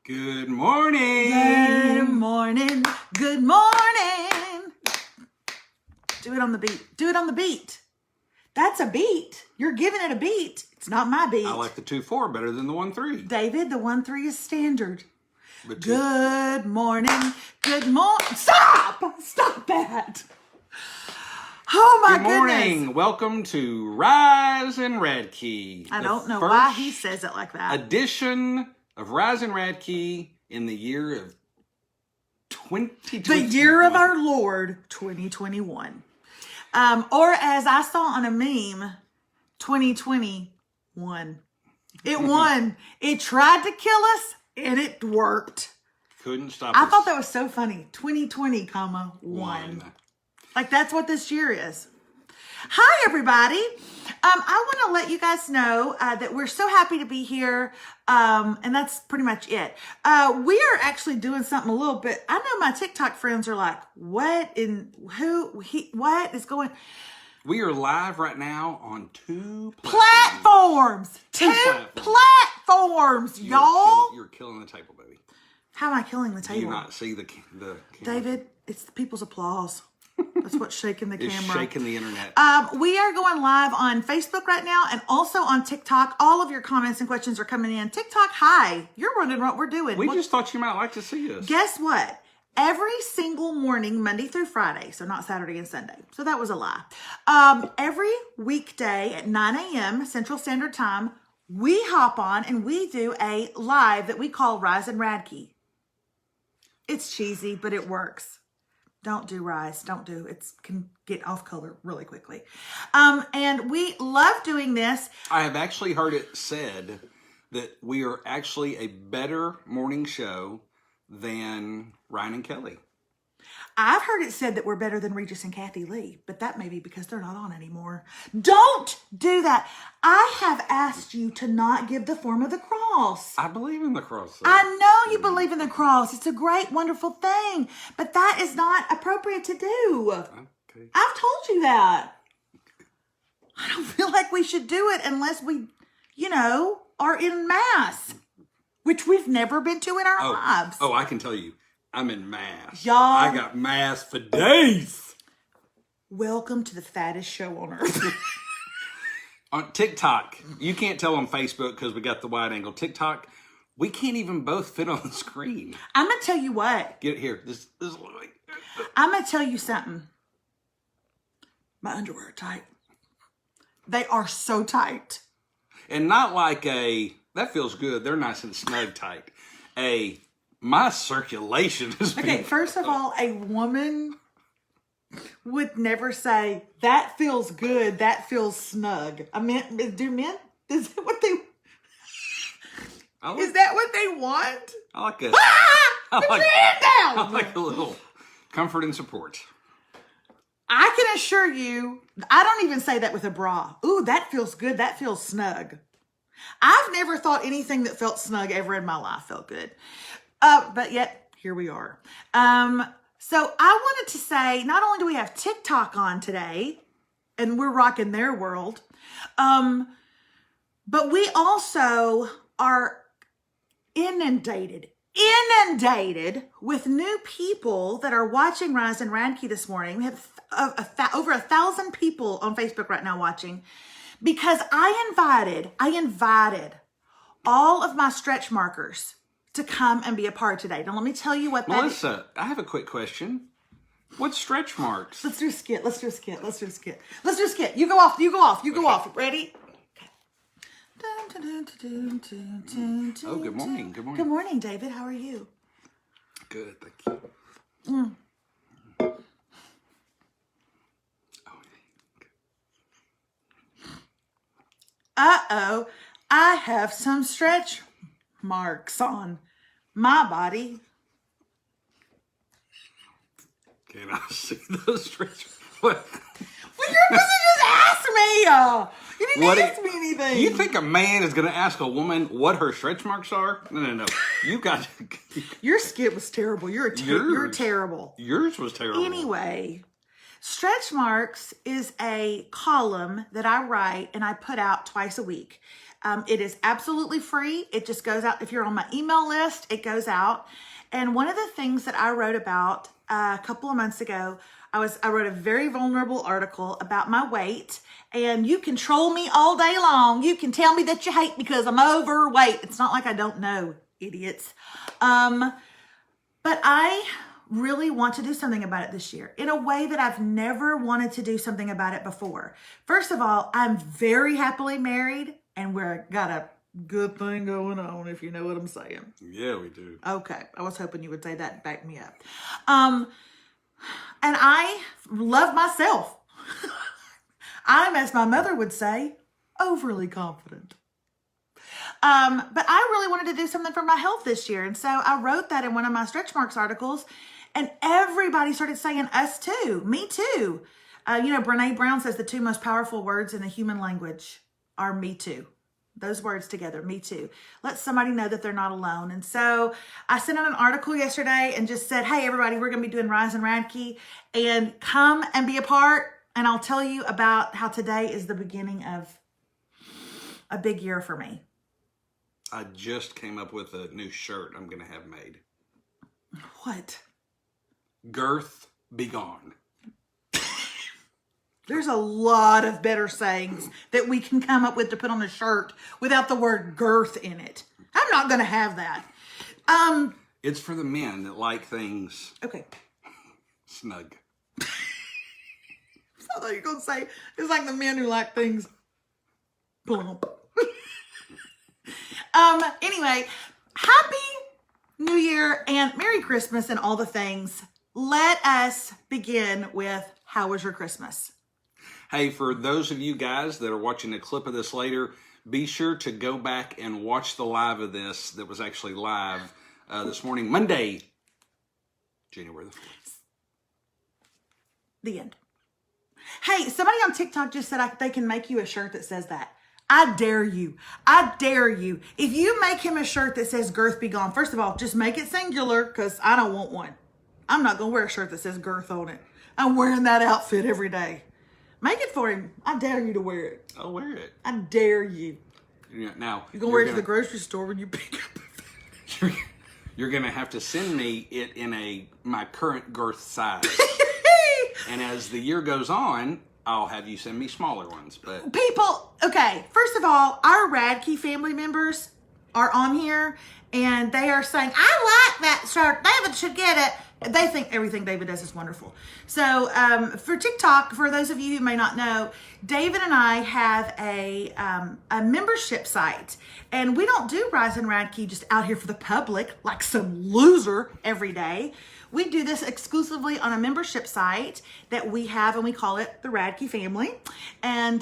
Good morning. Good morning. Good morning. Do it on the beat. Do it on the beat. That's a beat. You're giving it a beat. It's not my beat. I like the 2-4 better than the 1-3. David, the 1-3 is standard. But Good morning. Good morning. Stop! Stop that. Oh my Good morning. goodness. Welcome to Rise and Radke. I don't know why he says it like that. Edition of Rise and Radke in the year of 2021. The year of our Lord, 2021. Or as I saw on a meme, 2021. It won. It tried to kill us, and it worked. Couldn't stop us. I thought that was so funny. 2020, comma, one. Like, that's what this year is. Hi, everybody. I want to let you guys know that we're so happy to be here. And that's pretty much it. We are actually doing something a little bit. I know my TikTok friends are like, what what is going? We are live right now on two Platforms. Two platforms, y'all. You're killing the table, baby. How am I killing the Do table? you not see the camera? David, it's the people's applause. That's what's shaking the It's camera. shaking the internet. We are going live on Facebook right now and also on TikTok. All of your comments and questions are coming in. TikTok, hi. You're wondering what we're doing. We just thought you might like to see us. Guess what? Every single morning, Monday through Friday, so not Saturday and Sunday. So that was a lie. Every weekday at 9 a.m. Central Standard Time, we hop on and we do a live that we call Rise and Radke. It's cheesy, but it works. Don't do Rise. Don't do. It can get off color really quickly. And we love doing this. I have actually heard it said that we are actually a better morning show than Ryan and Kelly. I've heard it said that we're better than Regis and Kathy Lee, but that may be because they're not on anymore. Don't do that. I have asked you to not give the form of the cross. I believe in the cross. Though. I know you believe in the cross. It's a great, wonderful thing, but that is not appropriate to do. Okay. I've told you that. I don't feel like we should do it unless we, are in mass, which we've never been to in our lives. Oh, I can tell you. I'm in mass. Y'all. I got mass for days. Welcome to the fattest show on earth. On TikTok, you can't tell on Facebook because we got the wide angle. TikTok, we can't even both fit on the screen. I'm going to tell you what. Get here. This I'm going to tell you something. My underwear are tight. They are so tight. And not like that feels good. They're nice and snug tight. My circulation is Okay, first of all, a woman would never say, that feels good, that feels snug. I mean, do men? Is that what they want? I like a, Put your hand down! I like a little comfort and support. I can assure you, I don't even say that with a bra. Ooh, that feels good, that feels snug. I've never thought anything that felt snug ever in my life felt good. But yet, here we are. So I wanted to say, not only do we have TikTok on today, and we're rocking their world, but we also are inundated with new people that are watching Rise and Radke this morning. We have over 1,000 people on Facebook right now watching, because I invited all of my stretch markers to come and be a part today. Now, let me tell you what that is. Melissa, I have a quick question. What's stretch marks? Let's do a skit. You go off. Ready? Oh, good morning. Good morning, David. How are you? Good, thank you. Uh-oh. I have some stretch marks on my body. Can I see those stretch marks? Well, you're supposed to just ask me. You didn't ask me anything. You think a man is going to ask a woman what her stretch marks are? No. You got Your skit was terrible. You're terrible. Yours was terrible. Anyway, Stretch marks is a column that I write and I put out twice a week. It is absolutely free. It just goes out. If you're on my email list, it goes out. And one of the things that I wrote about a couple of months ago, I wrote a very vulnerable article about my weight. And you can troll me all day long. You can tell me that you hate me because I'm overweight. It's not like I don't know, idiots. But I really want to do something about it this year in a way that I've never wanted to do something about it before. First of all, I'm very happily married and we're got a good thing going on, if you know what I'm saying. Yeah, we do. Okay. I was hoping you would say that and back me up. And I love myself. I'm, as my mother would say, overly confident. But I really wanted to do something for my health this year. And so I wrote that in one of my Stretch Marks articles and everybody started saying us too, me too. Brene Brown says the two most powerful words in the human language are me too. Those words together, me too. Let somebody know that they're not alone. And so I sent out an article yesterday and just said, hey, everybody, we're going to be doing Rise and Radke and come and be a part. And I'll tell you about how today is the beginning of a big year for me. I just came up with a new shirt I'm going to have made. What? Girth be gone. There's a lot of better sayings that we can come up with to put on a shirt without the word girth in it. I'm not going to have that. It's for the men that like things Okay. snug. I thought you were going to say it's like the men who like things plump. Anyway, happy New Year and Merry Christmas and all the things. Let us begin with how was your Christmas? Hey, for those of you guys that are watching a clip of this later, be sure to go back and watch the live of this that was actually live this morning, Monday, January the 4th. The end. Hey, somebody on TikTok just said they can make you a shirt that says that. I dare you. I dare you. If you make him a shirt that says girth be gone, first of all, just make it singular because I don't want one. I'm not going to wear a shirt that says girth on it. I'm wearing that outfit every day. Make it for him. I dare you to wear it. I'll wear it. I dare you. Yeah, now You're going to wear it to the grocery store when you pick up. You're going to have to send me it in my current girth size. And as the year goes on, I'll have you send me smaller ones. But people, okay, first of all, our Radke family members are on here and they are saying, I like that shirt. David should get it. They think everything David does is wonderful. So for TikTok, for those of you who may not know, David and I have a membership site. And we don't do Rise and Radke just out here for the public like some loser every day. We do this exclusively on a membership site that we have, and we call it the Radke family. And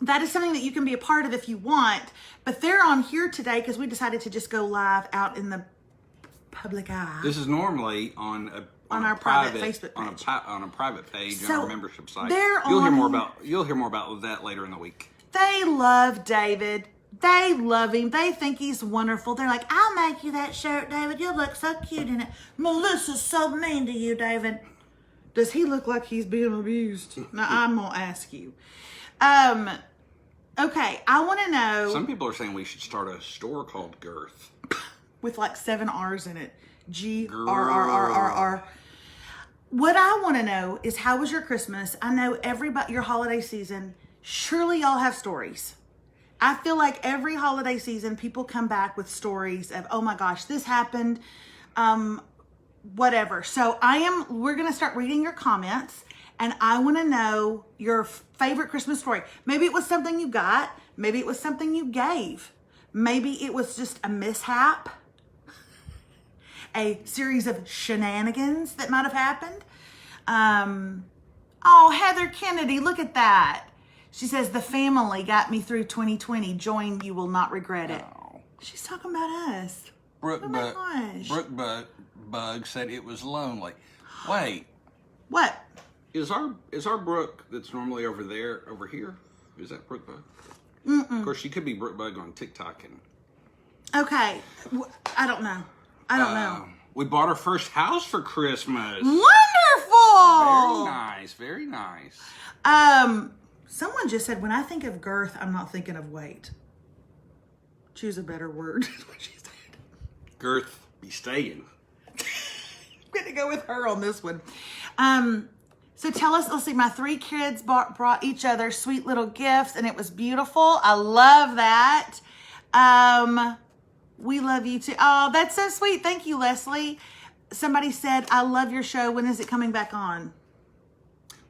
that is something that you can be a part of if you want. But they're on here today because we decided to just go live out in the public eye. This is normally on our private Facebook page. On a private page So on our membership site. they're You'll hear on- more about that later in the week. They love David. They love him. They think he's wonderful. They're like, I'll make you that shirt, David. You'll look so cute in it. Melissa's so mean to you, David. Does he look like he's being abused? Now, I'm going to ask you. Okay, I want to know. Some people are saying we should start a store called Girth. With like 7 R's in it. G-R-R-R-R-R. What I want to know is, how was your Christmas? I know your holiday season, surely y'all have stories. I feel like every holiday season, people come back with stories of, oh my gosh, this happened, whatever. So we're going to start reading your comments, and I want to know your favorite Christmas story. Maybe it was something you got. Maybe it was something you gave. Maybe it was just a mishap, a series of shenanigans that might have happened. Oh, Heather Kennedy, look at that. She says, the family got me through 2020. Join, you will not regret it. Oh. She's talking about us. Brooke, oh my gosh. Brooke Bug said it was lonely. Wait. What? Is our Brooke that's normally over here? Is that Brooke Bug? Mm-mm. Of course, she could be Brooke Bug on TikTok. Okay. I don't know. I don't know. We bought our first house for Christmas. Wonderful! Oh, Very nice. Very nice. someone just said, when I think of girth, I'm not thinking of weight. Choose a better word. Is what she said. Girth be staying. I'm going to go with her on this one. So tell us, let's see, my 3 kids brought each other sweet little gifts, and it was beautiful. I love that. We love you too. Oh, that's so sweet. Thank you, Leslie. Somebody said, I love your show. When is it coming back on?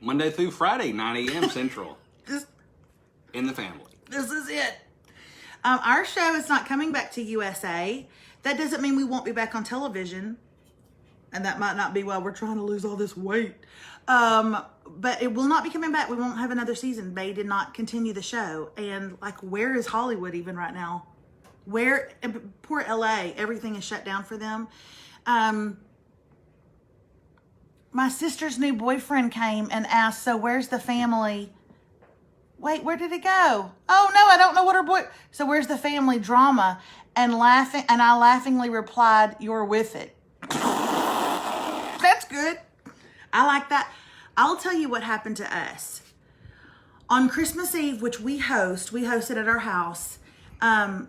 Monday through Friday, 9 a.m. Central. This In the family. is it. Our show is not coming back to USA. That doesn't mean we won't be back on television. And that might not be why we're trying to lose all this weight. But it will not be coming back. We won't have another season. They did not continue the show. And like, where is Hollywood even right now? Where, poor LA, everything is shut down for them. My sister's new boyfriend came and asked, so where's the family? Wait, where did it go? Oh no, I don't know what her so where's the family drama? And I laughingly replied, you're with it. That's good. I like that. I'll tell you what happened to us. On Christmas Eve, which we hosted at our house, 1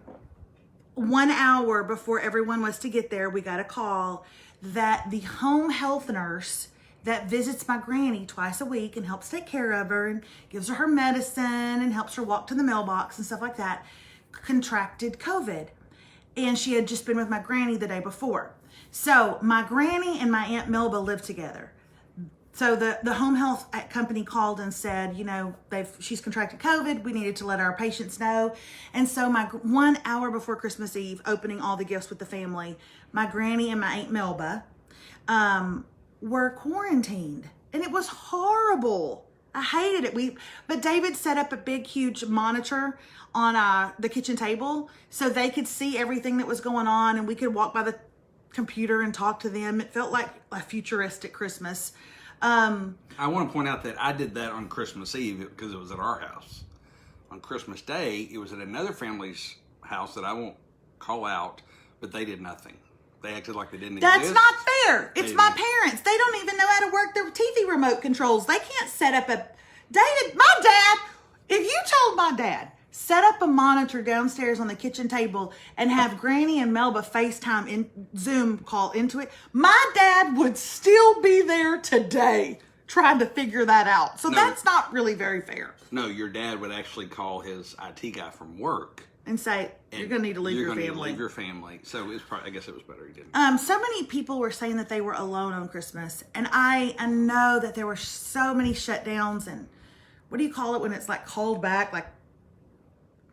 hour before everyone was to get there, we got a call that the home health nurse that visits my granny twice a week and helps take care of her and gives her medicine and helps her walk to the mailbox and stuff like that, contracted COVID. And she had just been with my granny the day before. So my granny and my Aunt Melba live together. So the home health company called and said, you know, she's contracted COVID. We needed to let our patients know. And so 1 hour before Christmas Eve, opening all the gifts with the family, my granny and my Aunt Melba were quarantined. And it was horrible. I hated it. But David set up a big, huge monitor on the kitchen table so they could see everything that was going on, and we could walk by the computer and talk to them. It felt like a futuristic Christmas. I want to point out that I did that on Christmas Eve because it was at our house. On Christmas Day, it was at another family's house that I won't call out, but they did nothing. They acted like they didn't exist. That's not fair. It's my parents. They don't even know how to work their TV remote controls. They can't set up David, my dad, if you told my dad, set up a monitor downstairs on the kitchen table and have Granny and Melba FaceTime in Zoom call into it, my dad would still be there today trying to figure that out. So that's not really very fair. No, your dad would actually call his IT guy from work and say, you're going to need to leave your family. You're going to leave your family. So I guess it was better he didn't. So many people were saying that they were alone on Christmas. And I know that there were so many shutdowns and what do you call it when it's like called back, like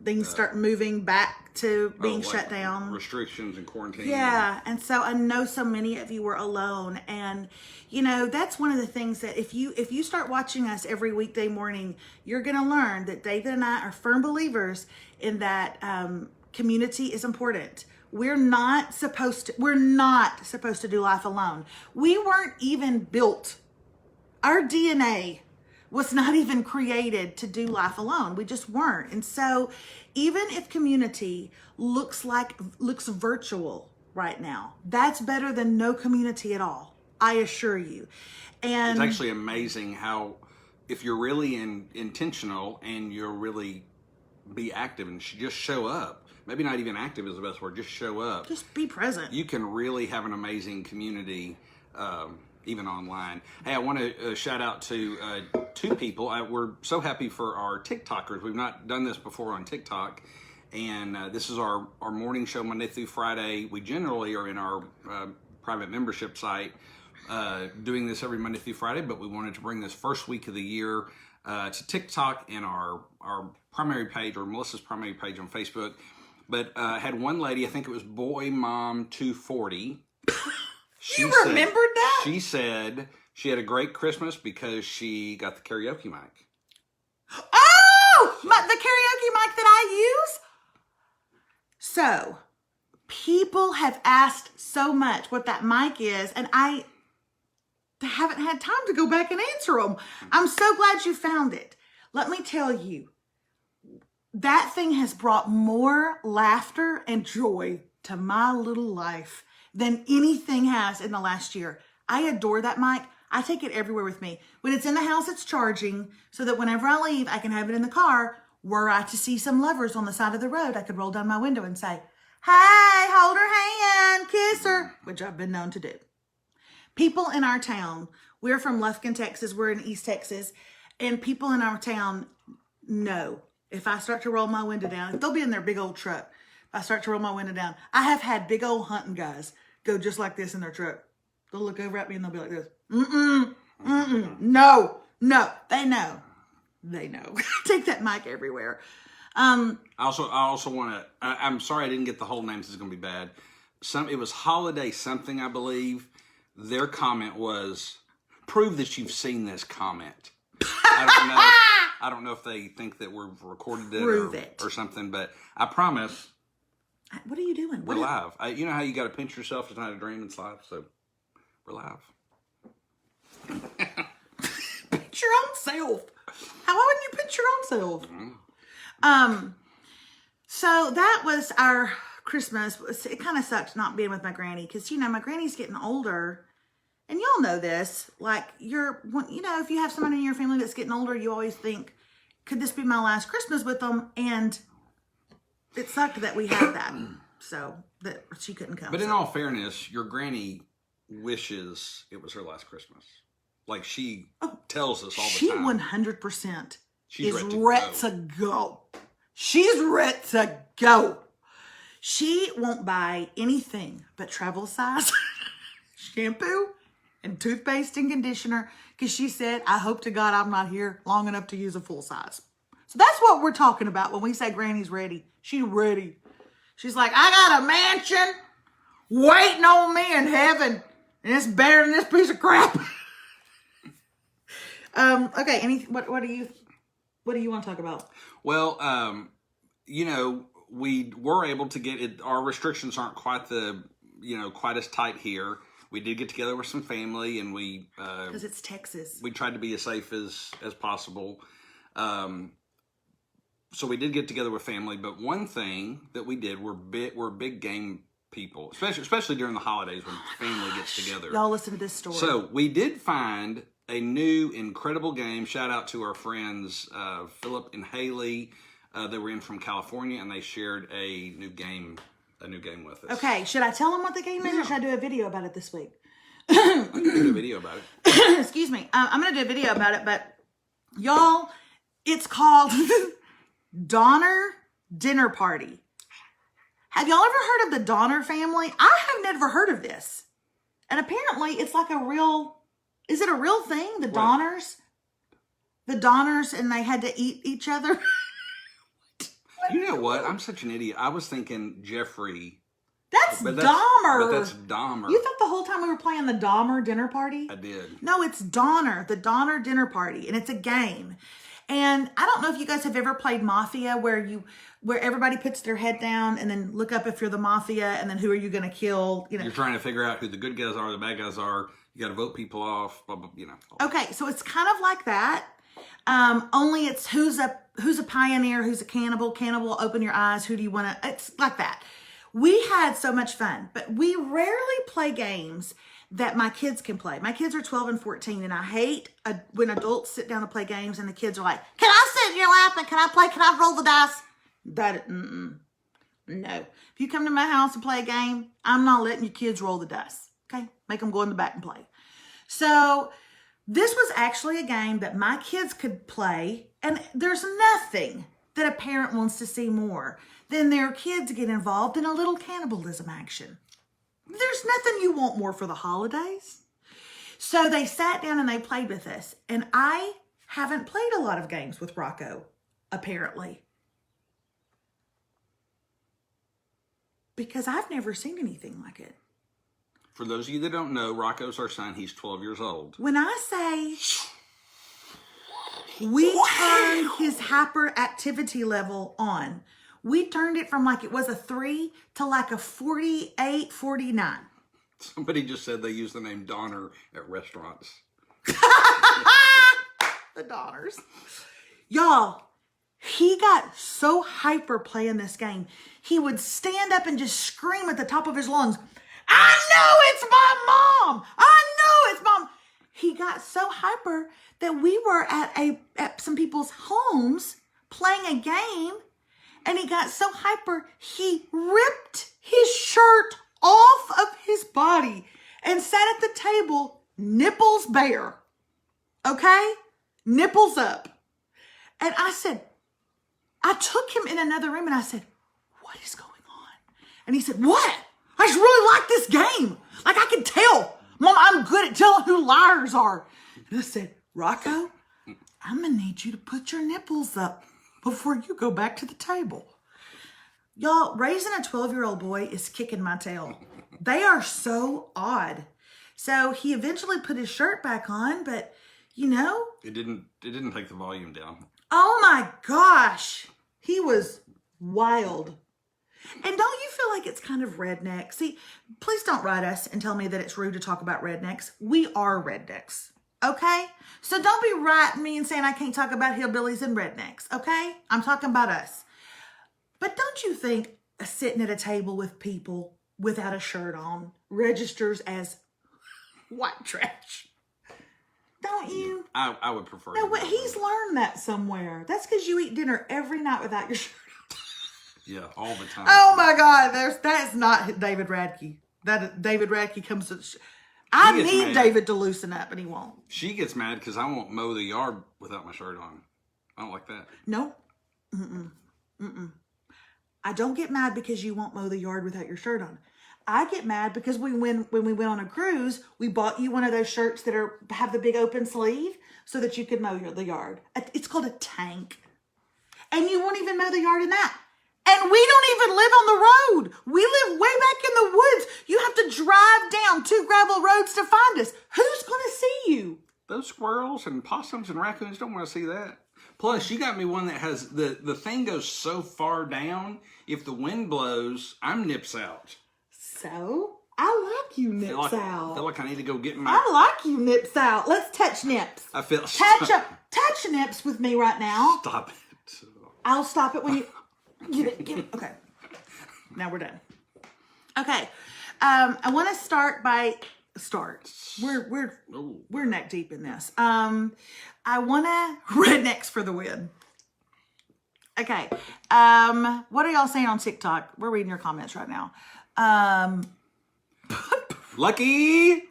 things start moving back to being shut down. Restrictions and quarantine. Yeah. And so I know so many of you were alone. And, you know, that's one of the things that if you start watching us every weekday morning, you're going to learn that David and I are firm believers in that community is important. We're not supposed to do life alone. We weren't even built. Our DNA was not even created to do life alone. We just weren't. And so even if community looks virtual right now, that's better than no community at all. I assure you. And it's actually amazing how if you're really intentional and you're really be active and just show up, maybe not even active is the best word, just show up. Just be present. You can really have an amazing community even online. Hey, I want to shout out to 2 people. We're so happy for our TikTokers. We've not done this before on TikTok. And this is our morning show Monday through Friday. We generally are in our private membership site doing this every Monday through Friday, but we wanted to bring this first week of the year to TikTok and our primary page, or Melissa's primary page on Facebook. But had one lady, I think it was Boy Mom 240. You remembered that? She said she had a great Christmas because she got the karaoke mic. Oh, the karaoke mic that I use? So, people have asked so much what that mic is, and I haven't had time to go back and answer them. I'm so glad you found it. Let me tell you, that thing has brought more laughter and joy to my little life than anything has in the last year. I adore that mic. I take it everywhere with me. When it's in the house, it's charging so that whenever I leave, I can have it in the car. Were I to see some lovers on the side of the road, I could roll down my window and say, hey, hold her hand, kiss her, which I've been known to do. People in our town, we're from Lufkin, Texas, we're in East Texas, and people in our town know if I start to roll my window down, if they'll be in their big old truck, if I start to roll my window down, I have had big old hunting guys go just like this in their truck. They'll look over at me and they'll be like this. No, they know. They know. Take that mic everywhere. I also want to. I'm sorry I didn't get the whole name. This is going to be bad. It was Holiday something, I believe. Their comment was, "Prove that you've seen this comment." I don't know if they think that we've recorded it or something, but I promise. What are you doing? We're live. You know how you got to pinch yourself to not a dream. It's live, so we're live. Pinch your own self. How wouldn't you pinch your own self? So that was our Christmas. It kind of sucked not being with my granny because, my granny's getting older. And y'all know this. Like, if you have someone in your family that's getting older, you always think, could this be my last Christmas with them? And it sucked that we had that. So that she couldn't come. But in all fairness, your granny wishes it was her last Christmas. Like, she tells us all the time. She 100% is ready to go. She's ready to go. She won't buy anything but travel size shampoo and toothpaste and conditioner because she said, I hope to God I'm not here long enough to use a full size. So that's what we're talking about when we say Granny's ready. She's ready. She's like, I got a mansion waiting on me in heaven, and it's better than this piece of crap. Okay. What do you want to talk about? Well, we were able to get it. Our restrictions aren't quite quite as tight here. We did get together with some family, and because it's Texas, we tried to be as safe as possible. So we did get together with family, but one thing that we did, we're big game people, especially during the holidays when family gets together. Y'all listen to this story. So we did find a new incredible game. Shout out to our friends Philip and Haley. They were in from California, and they shared a new game with us. Okay, should I tell them what the game is, or should I do a video about it this week? I can do a video about it. Excuse me. I'm going to do a video about it, but y'all, it's called Donner Dinner Party. Have y'all ever heard of the Donner family? I have never heard of this. And apparently it's like is it a real thing? The Donners? The Donners, and they had to eat each other? You know what? I'm such an idiot. I was thinking Jeffrey. That's Dahmer. But that's Dahmer. You thought the whole time we were playing the Dahmer dinner party? I did. No, it's Donner, the Donner dinner party, and it's a game. And I don't know if you guys have ever played Mafia, where everybody puts their head down and then look up if you're the Mafia, and then who are you going to kill? You're trying to figure out who the good guys are, the bad guys are. You got to vote people off. Blah, blah, Okay, so it's kind of like that. Only it's who's a pioneer, who's a cannibal. Cannibal, open your eyes. Who do you want to? It's like that. We had so much fun, but we rarely play games that my kids can play. My kids are 12 and 14, and I hate when adults sit down to play games and the kids are like, can I sit in your lap and can I play? Can I roll the dice? No. If you come to my house and play a game, I'm not letting your kids roll the dice. Okay? Make them go in the back and play. So this was actually a game that my kids could play, and there's nothing that a parent wants to see more than their kids get involved in a little cannibalism action. There's nothing you want more for the holidays. So they sat down and they played with us, and I haven't played a lot of games with Rocco, apparently, because I've never seen anything like it. For those of you that don't know, Rocco's our son. He's 12 years old. When I say we turned his hyperactivity level on, we turned it from like it was a 3 to like a 48, 49. Somebody just said they use the name Donner at restaurants. The Donners. Y'all, he got so hyper playing this game. He would stand up and just scream at the top of his lungs, I know it's my mom. I know it's mom. he got so hyper that we were at some people's homes playing a game, and he got so hyper he ripped his shirt off of his body and sat at the table, nipples bare. Okay? Nipples up. And I took him in another room and I said, what is going on? And he said, what? I just really like this game. Like, I can tell. Mom, I'm good at telling who liars are. And I said, Rocco, I'm going to need you to put your nipples up before you go back to the table. Y'all, raising a 12-year-old boy is kicking my tail. They are so odd. So he eventually put his shirt back on, but you know. It didn't take the volume down. Oh my gosh. He was wild. And don't you feel like it's kind of redneck? See, please don't write us and tell me that it's rude to talk about rednecks. We are rednecks, okay? So don't be writing me and saying I can't talk about hillbillies and rednecks, okay? I'm talking about us. But don't you think sitting at a table with people without a shirt on registers as white trash? Don't you? I would prefer. No, but he's learned that somewhere. That's because you eat dinner every night without your shirt. Yeah, all the time. Oh my God, that's not David Radke. David Radke comes to. I need mad. David to loosen up, and he won't. She gets mad because I won't mow the yard without my shirt on. I don't like that. No, I don't get mad because you won't mow the yard without your shirt on. I get mad because when we went on a cruise, we bought you one of those shirts that have the big open sleeve so that you could mow the yard. It's called a tank, and you won't even mow the yard in that. And we don't even live on the road. We live way back in the woods. You have to drive down 2 gravel roads to find us. Who's going to see you? Those squirrels and possums and raccoons don't want to see that. Plus, you got me one that has the thing goes so far down, if the wind blows, I'm nips out. So, I like you nips out. I feel like I need to go get my... I like you nips out. Let's touch nips. I feel... Touch nips with me right now. Stop it. I'll stop it when you... Get it. Okay. Now we're done. Okay. I want to start. We're neck deep in this. I want to rednecks for the win. Okay. What are y'all saying on TikTok? We're reading your comments right now. Lucky.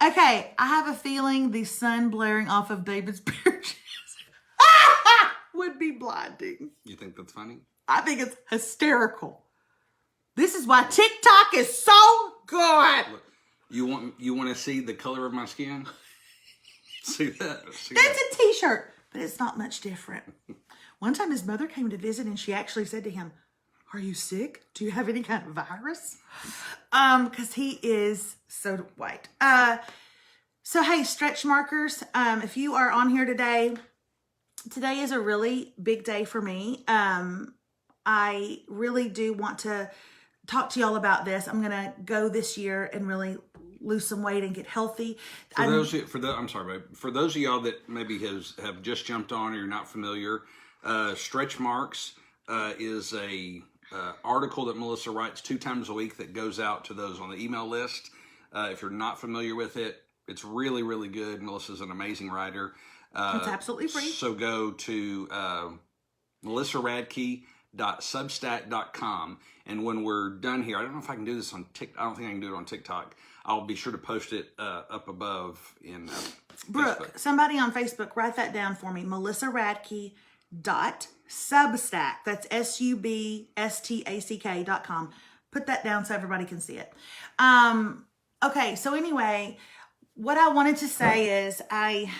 Okay. I have a feeling the sun blaring off of David's beard would be blinding. You think that's funny? I think it's hysterical. This is why TikTok is so good. Look, you want to see the color of my skin? See that? That's a t-shirt, but it's not much different. One time his mother came to visit and she actually said to him, are you sick? Do you have any kind of virus? Because he is so white. So hey, stretch markers, if you are on here today is a really big day for me. I really do want to talk to y'all about this. I'm going to go this year and really lose some weight and get healthy. For those of y'all that maybe have just jumped on or you're not familiar, Stretch Marks is a article that Melissa writes 2 times a week that goes out to those on the email list. If you're not familiar with it, it's really, really good. Melissa's an amazing writer. It's absolutely free. So go to melissaradsky.substack.com, and when we're done here, I don't know if I can do this on TikTok. I don't think I can do it on TikTok. I'll be sure to post it up above in Brooke, Facebook. somebody on Facebook, write that down for me. melissaradsky.substack. That's substack.com. Put that down so everybody can see it. Okay, so anyway, what I wanted to say is I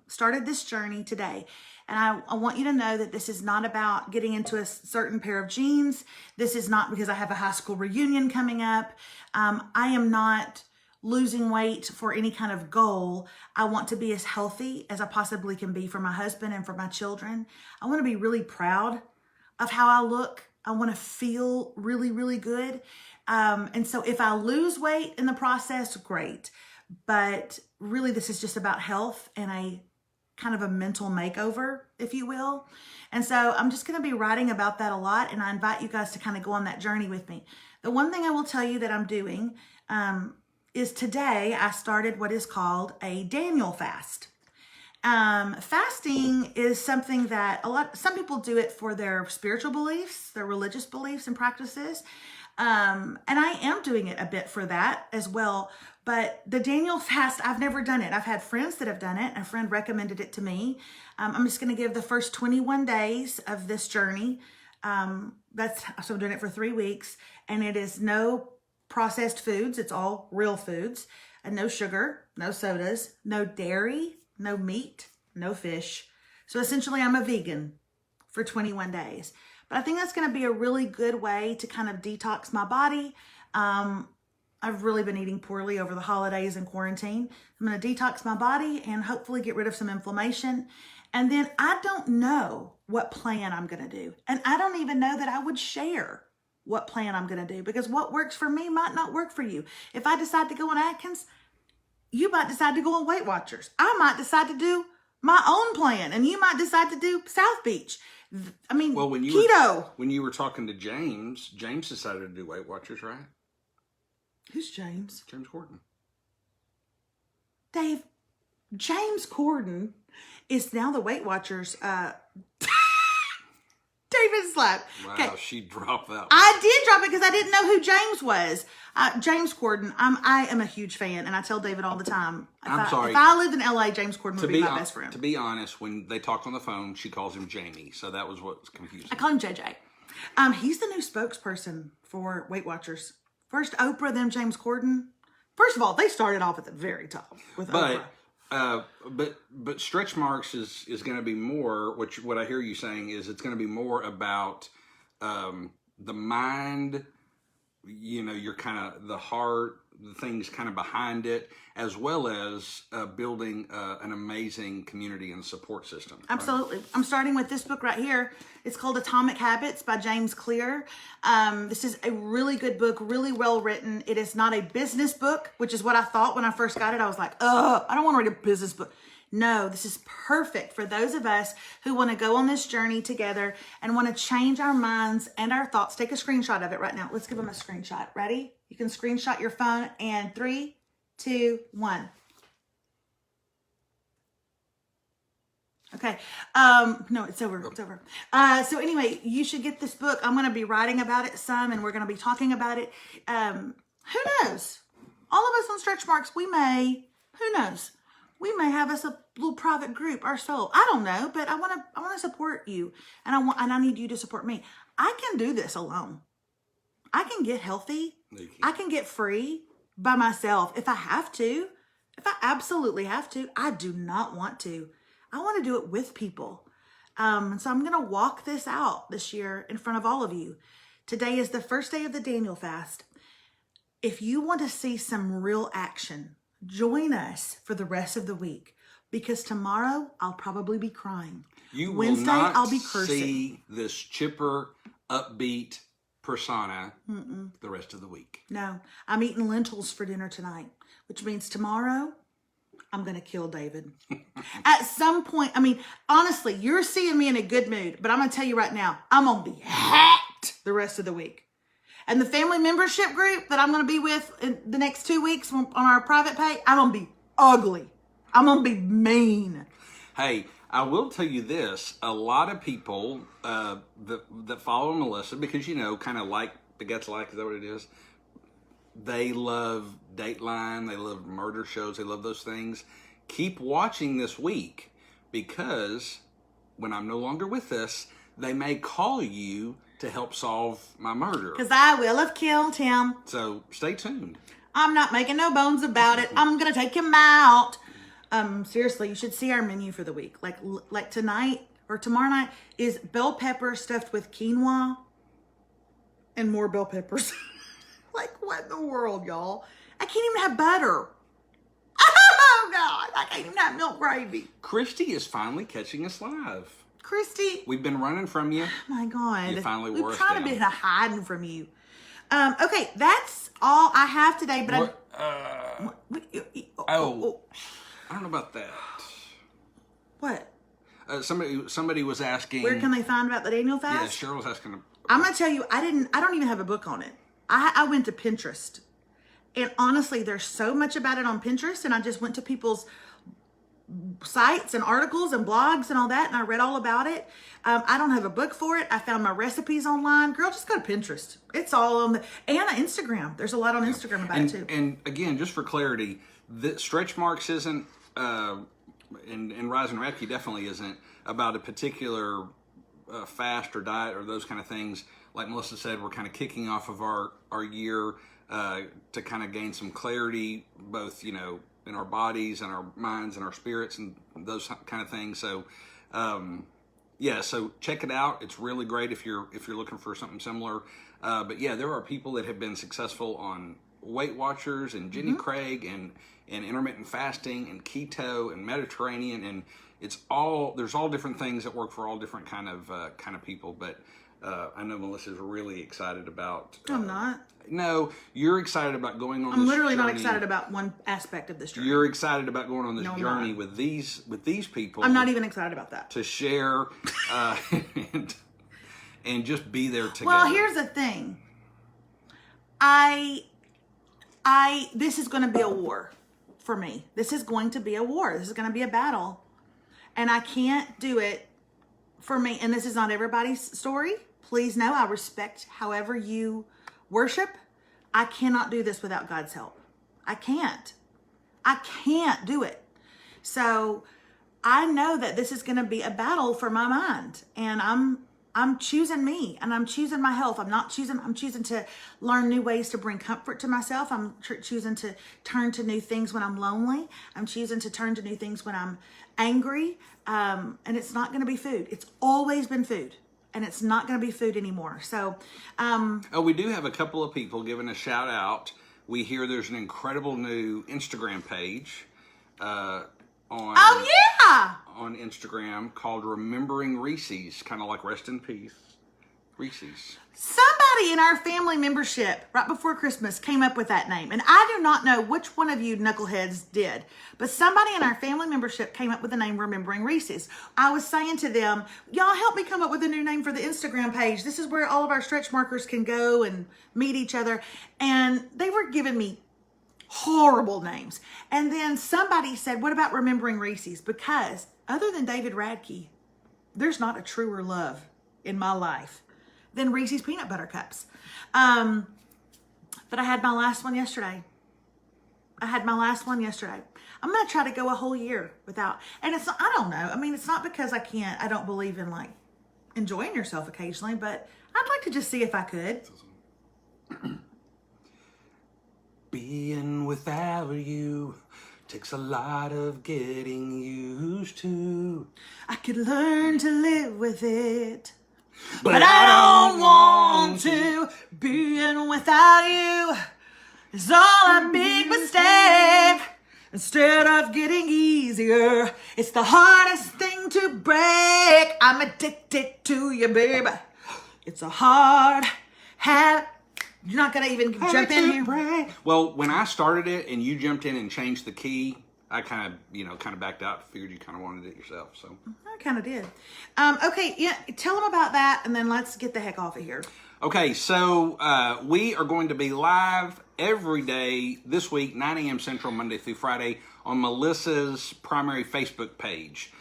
started this journey today. And I want you to know that this is not about getting into a certain pair of jeans. This is not because I have a high school reunion coming up. I am not losing weight for any kind of goal. I want to be as healthy as I possibly can be for my husband and for my children. I want to be really proud of how I look. I want to feel really, really good. And so if I lose weight in the process, great. But really, this is just about health and a kind of a mental makeover, if you will. And so I'm just going to be writing about that a lot. And I invite you guys to kind of go on that journey with me. The one thing I will tell you that I'm doing is today I started what is called a Daniel fast. Fasting is something that some people do it for their spiritual beliefs, their religious beliefs and practices. And I am doing it a bit for that as well. But the Daniel fast, I've never done it. I've had friends that have done it. A friend recommended it to me. I'm just going to give the first 21 days of this journey. So I'm doing it for 3 weeks, and it is no processed foods. It's all real foods, and no sugar, no sodas, no dairy, no meat, no fish. So essentially I'm a vegan for 21 days. But I think that's going to be a really good way to kind of detox my body. I've really been eating poorly over the holidays and quarantine. I'm going to detox my body and hopefully get rid of some inflammation. And then I don't know what plan I'm going to do. And I don't even know that I would share what plan I'm going to do, because what works for me might not work for you. If I decide to go on Atkins, you might decide to go on Weight Watchers. I might decide to do my own plan, and you might decide to do South Beach. I mean, Well, keto. when you were talking to James decided to do Weight Watchers, right? Who's James? James Corden. Dave, James Corden is now the Weight Watchers. David slapped. Wow, Okay. she dropped that one. I did drop it because I didn't know who James was. James Corden, I am a huge fan, and I tell David all the time. Sorry. If I lived in LA, James Corden would be my best friend. To be honest, when they talk on the phone, she calls him Jamie, so that was what was confusing. I call him JJ. He's the new spokesperson for Weight Watchers. First Oprah, then James Corden. First of all, they started off at the very top with Oprah. But stretch marks is going to be more. What I hear you saying is it's going to be more about the mind. You know, your kind of the heart, the things kind of behind it, as well as building an amazing community and support system. Absolutely. Right? I'm starting with this book right here. It's called Atomic Habits by James Clear. This is a really good book, really well written. It is not a business book, which is what I thought when I first got it. I was like, I don't want to read a business book. No, this is perfect for those of us who want to go on this journey together and want to change our minds and our thoughts. Take a screenshot of it right now. Let's give them a screenshot. Ready? You can screenshot your phone, and 3, 2, 1. Okay. No, it's over. It's over. So anyway, you should get this book. I'm going to be writing about it some, and we're going to be talking about it. Who knows? All of us on Stretch Marks, who knows? We may have us a little private group ourselves. I don't know, but I want to support you, and I need you to support me. I can do this alone. I can get healthy. I can get free by myself if I have to. If I absolutely have to. I do not want to. I want to do it with people. So I'm going to walk this out this year in front of all of you. Today is the first day of the Daniel fast. If you want to see some real action, join us for the rest of the week, because tomorrow I'll probably be crying. Wednesday, I'll be cursing. See this chipper, upbeat persona the rest of the week. No, I'm eating lentils for dinner tonight, which means tomorrow I'm going to kill David. At some point, I mean, honestly, you're seeing me in a good mood, but I'm going to tell you right now, I'm going to be hacked the rest of the week. And the family membership group that I'm going to be with in the next 2 weeks on our private page, I'm going to be ugly. I'm going to be mean. Hey, I will tell you this. A lot of people that follow Melissa, because, you know, kind of like begets like, is that what it is? They love Dateline. They love murder shows. They love those things. Keep watching this week, because when I'm no longer with us, they may call you to help solve my murder. Because I will have killed him. So stay tuned. I'm not making no bones about it. I'm going to take him out. Seriously, you should see our menu for the week. Like tonight or tomorrow night is bell pepper stuffed with quinoa and more bell peppers. Like, what in the world, y'all? I can't even have butter. Oh, God. I can't even have milk gravy. Christy is finally catching us live. Christy. We've been running from you. Oh, my God. You finally wore us down. We've kind of been hiding from you. Okay, that's all I have today. But I don't know about that. What? Somebody was asking. Where can they find about the Daniel fast? Yeah, Cheryl was asking. I'm gonna tell you, I don't even have a book on it. I went to Pinterest, And honestly, there's so much about it on Pinterest, and I just went to people's sites and articles and blogs and all that, and I read all about it. I don't have a book for it. I found my recipes online. Girl, just go to Pinterest. It's all on the, and Instagram. There's a lot on Instagram about it too. And again, just for clarity, the stretch marks isn't, and Rise and Radke definitely isn't about a particular fast or diet or those kind of things. Like Melissa said, we're kind of kicking off of our year to kind of gain some clarity, both, you know, in our bodies and our minds and our spirits and those kind of things. So, yeah, so check it out. It's really great if you're looking for something similar. But yeah, there are people that have been successful on Weight Watchers and Jenny Craig and intermittent fasting and keto and Mediterranean, and there's all different things that work for all different kind of people. But I know Melissa's really excited about. I'm not. No, you're excited about going on. I'm this literally journey. not excited about one aspect of this journey. You're excited about going on this No, I'm journey not. with these people. I'm not even excited about that. To share and just be there together. Well, here's the thing. This is going to be a war for me. This is going to be a war. This is going to be a battle. And I can't do it for me. And this is not everybody's story. Please know I respect however you worship. I cannot do this without God's help. I can't do it. So I know that this is going to be a battle for my mind, and I'm choosing me, and I'm choosing my health. I'm choosing to learn new ways to bring comfort to myself. I'm choosing to turn to new things when I'm lonely. I'm choosing to turn to new things when I'm angry. And it's not going to be food. It's always been food, and it's not going to be food anymore. So, we do have a couple of people giving a shout out. We hear there's an incredible new Instagram page on Instagram called Remembering Reese's, kind of like Rest in Peace Reese's. Somebody in our family membership right before Christmas came up with that name. And I do not know which one of you knuckleheads did, but somebody in our family membership came up with the name Remembering Reese's. I was saying to them, y'all help me come up with a new name for the Instagram page. This is where all of our stretch markers can go and meet each other. And they were giving me horrible names. And then somebody said, what about Remembering Reese's? Because other than David Radke, there's not a truer love in my life than Reese's Peanut Butter Cups. But I had my last one yesterday. I'm going to try to go a whole year without, and it's not, I don't know. I mean, it's not because I don't believe in like enjoying yourself occasionally, but I'd like to just see if I could. Being without you takes a lot of getting used to. I could learn to live with it, But I don't want to. Being without you is all a big mistake. Instead of getting easier, it's the hardest thing to break. I'm addicted to you, baby. It's a hard habit. You're not going to even jump in here. Well, when I started it and you jumped in and changed the key, I kind of backed out. Figured you kind of wanted it yourself. So I kind of did. Okay, yeah, tell them about that, and then let's get the heck off of here. Okay, so we are going to be live every day this week, 9 a.m. Central, Monday through Friday, on Melissa's primary Facebook page.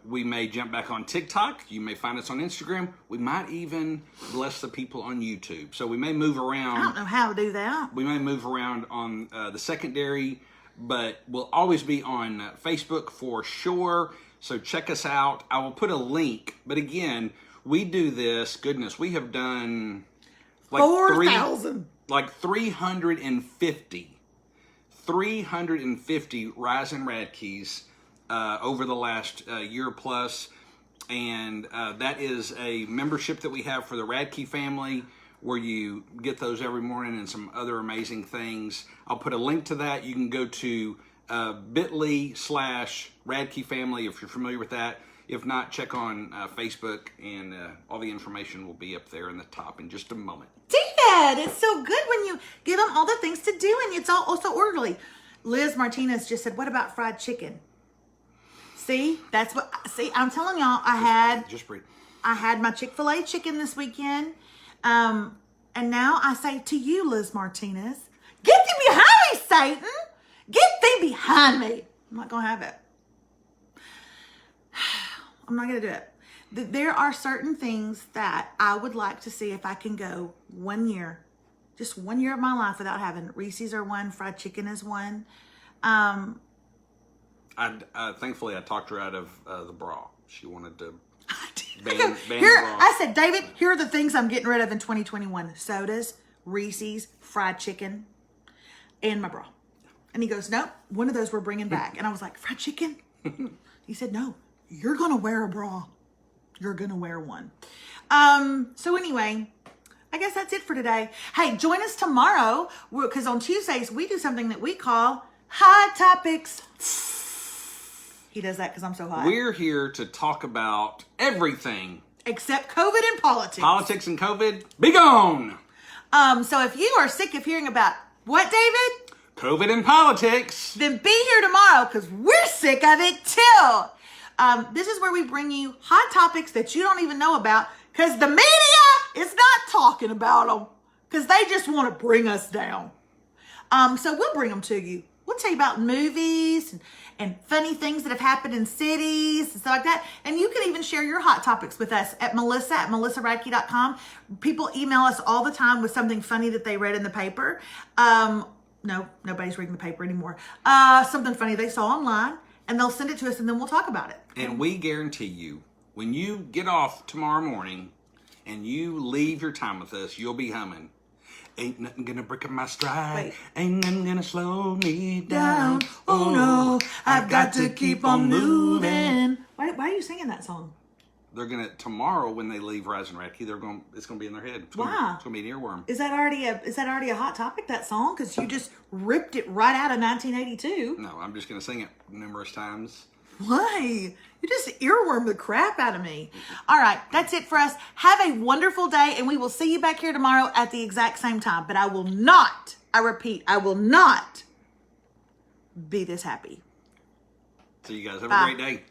We may jump back on TikTok. You may find us on Instagram. We might even bless the people on YouTube. So we may move around. I don't know how to do that. We may move around on the secondary, but we'll always be on Facebook for sure. So check us out. I will put a link. But again, we do this. Goodness, we have done like 4,000. Like 350 Rise and Radke's over the last year plus. And that is a membership that we have for the Radke family, where you get those every morning and some other amazing things. I'll put a link to that. You can go to bit.ly/Radke family if you're familiar with that. If not, check on Facebook, and all the information will be up there in the top in just a moment. David, it's so good when you give them all the things to do, and it's all also orderly. Liz Martinez just said, what about fried chicken? See, I'm telling y'all, Just breathe. I had my Chick-fil-A chicken this weekend. And now I say to you, Liz Martinez, get me Satan. Get thee behind me. I'm not going to have it. I'm not going to do it. There are certain things that I would like to see if I can go 1 year, just 1 year of my life without having Reese's are one, fried chicken is one. Thankfully, I talked her out of the bra. She wanted to ban here, the bra. I said, David, here are the things I'm getting rid of in 2021. Sodas, Reese's, fried chicken, and my bra. And he goes, nope, one of those we're bringing back. And I was like, fried chicken? He said, no, you're going to wear a bra. You're going to wear one. So anyway, I guess that's it for today. Hey, join us tomorrow because on Tuesdays we do something that we call Hot Topics. He does that because I'm so hot. We're here to talk about everything except COVID and politics. Politics and COVID, be gone. So if you are sick of hearing about what, David? COVID and politics. Then be here tomorrow because we're sick of it too. This is where we bring you hot topics that you don't even know about because the media is not talking about them because they just want to bring us down. So we'll bring them to you. We'll tell you about movies and funny things that have happened in cities and stuff like that. And you can even share your hot topics with us at melissa@melissaradke.com. People email us all the time with something funny that they read in the paper. No, nobody's reading the paper anymore. Something funny they saw online. And they'll send it to us, and then we'll talk about it. And we guarantee you, when you get off tomorrow morning and you leave your time with us, you'll be humming. Ain't nothing gonna break up my stride. Wait. Ain't nothing gonna slow me down. Oh no, I've got to keep on moving. Why are you singing that song? They're gonna tomorrow when they leave Rise and Radke, it's gonna be in their head. It's gonna be an earworm. Is that already a hot topic? That song? Because you just ripped it right out of 1982. No, I'm just gonna sing it numerous times. Why? You just earworm the crap out of me. All right, that's it for us. Have a wonderful day, and we will see you back here tomorrow at the exact same time. But I will not, I repeat, I will not be this happy. So you guys have a great day.